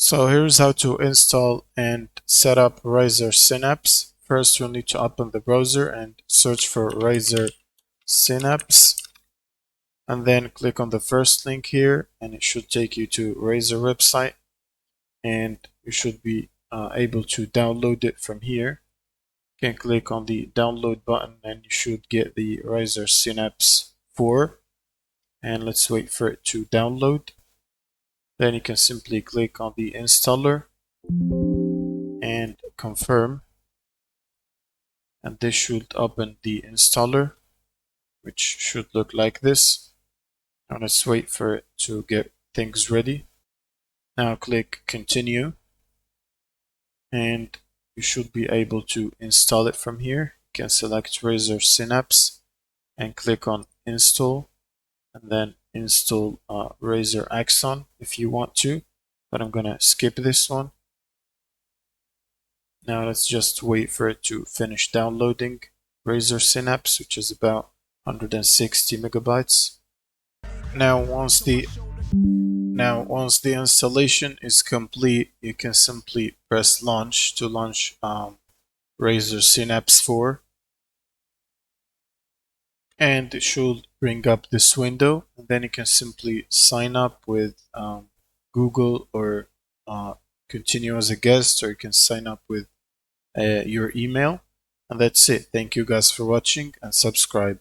So here's how to install and set up Razer Synapse. First, you'll need to open the browser and search for Razer Synapse, and then click on the first link here, and it should take you to Razer website, and you should be able to download it from here. You can click on the download button, and you should get the Razer Synapse 4. And let's wait for it to download. Then you can simply click on the installer and confirm, and this should open the installer, which should look like this. Now let's wait for it to get things ready. Now click continue, and you should be able to install it from here. You can select Razer Synapse and click on install, and then install Razer Axon if you want to, but I'm gonna skip this one. Now let's just wait for it to finish downloading Razer Synapse, which is about 160 megabytes. Now once the installation is complete, you can simply press launch to launch Razer Synapse 4, and it should bring up this window, and then you can simply sign up with Google, or continue as a guest, or you can sign up with your email, and that's it. Thank you guys for watching, and subscribe.